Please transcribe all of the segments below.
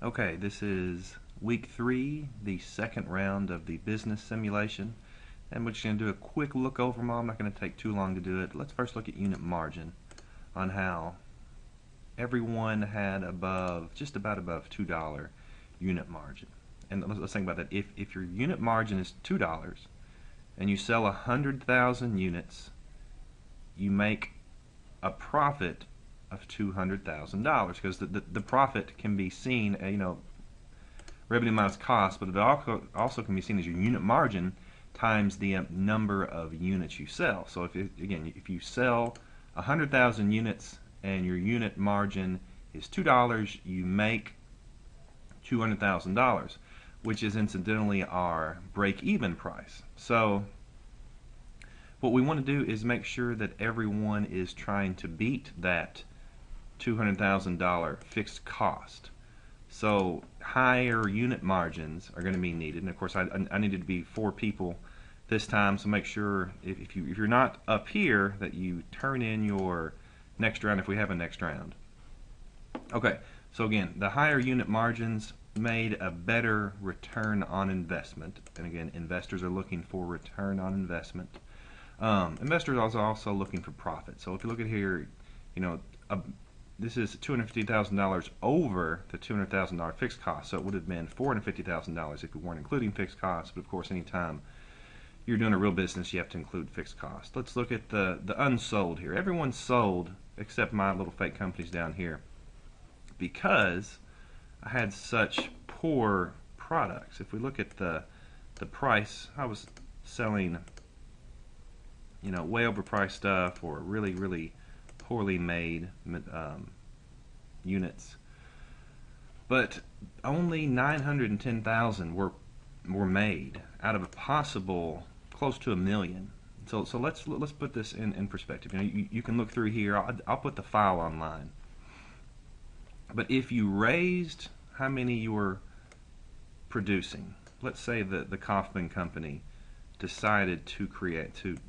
Okay, this is week 3, the second round of the business simulation. And we're just going to do a quick look over them all. I'm not going to take too long to do it. Let's first look at unit margin on how everyone had just about above $2 unit margin. And let's think about that. If your unit margin is $2 and you sell 100,000 units, you make a profit of $200,000 because the profit can be seen, revenue minus cost, but it also can be seen as your unit margin times the number of units you sell. So if you sell 100,000 units and your unit margin is $2, you make $200,000, which is incidentally our break-even price. So what we want to do is make sure that everyone is trying to beat that $200,000 fixed cost. So higher unit margins are going to be needed, and of course I needed to be 4 people this time, so make sure if you're not up here that you turn in your next round if we have a next round. Okay, so again, the higher unit margins made a better return on investment, and again, investors are looking for return on investment. Investors are also looking for profit. So if you look at here, this is $250,000 over the $200,000 fixed cost, so it would have been $450,000 if we weren't including fixed costs. But of course, anytime you're doing a real business, you have to include fixed costs. Let's look at the unsold here. Everyone's sold except my little fake companies down here because I had such poor products. If we look at the price, I was selling way overpriced stuff or really poorly made units, but only 910,000 were made out of a possible close to 1 million. So let's put this in perspective. You can look through here. I'll put the file online. But if you raised how many you were producing, let's say the Kaufman company decided to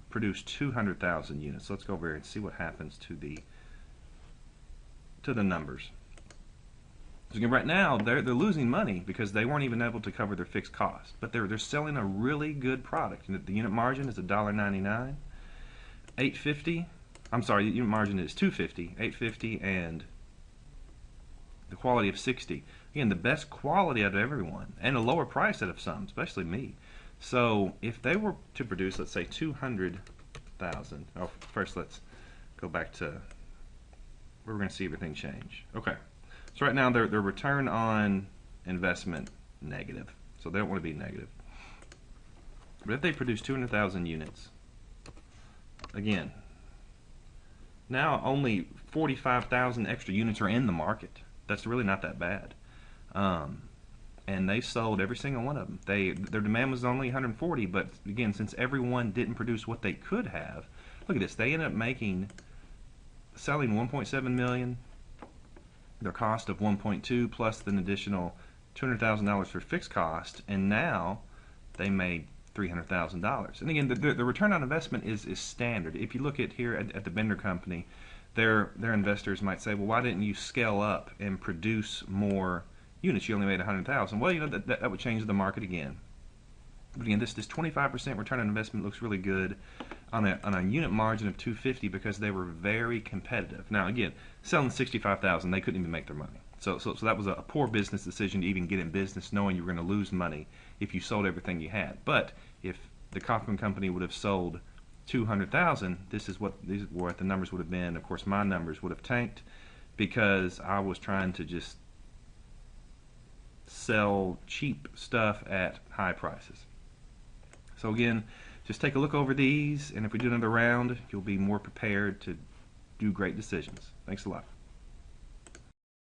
produce 200,000 units. Let's go over here and see what happens to the numbers. So again, right now they're losing money because they weren't even able to cover their fixed cost, but they're selling a really good product. And the unit margin is $1.99, $8.50. I'm sorry, the unit margin is $2.50, $8.50, and the quality of 60. Again, the best quality out of everyone, and a lower price out of some, especially me. So if they were to produce, let's say 200,000. Oh, first let's go back to where we're going to see everything change. Okay, so right now their return on investment negative, so they don't want to be negative. But if they produce 200,000 units, again, now only 45,000 extra units are in the market. That's really not that bad. And they sold every single one of them. Their demand was only 140, but again, since everyone didn't produce what they could have, look at this. They ended up selling 1.7 million. Their cost of 1.2 plus an additional $200,000 for fixed cost, and now they made $300,000. And again, the return on investment is standard. If you look at here at the Bender company, their investors might say, well, why didn't you scale up and produce more units? You only made 100,000. Well, that would change the market again. But again, this 25% return on investment looks really good on a unit margin of 250 because they were very competitive. Now again, selling 65,000, they couldn't even make their money. So that was a poor business decision to even get in business, knowing you were going to lose money if you sold everything you had. But if the Kaufman company would have sold 200,000, these is what the numbers would have been. Of course, my numbers would have tanked because I was trying to just sell cheap stuff at high prices. So again, just take a look over these, and if we do another round, you'll be more prepared to do great decisions. Thanks a lot.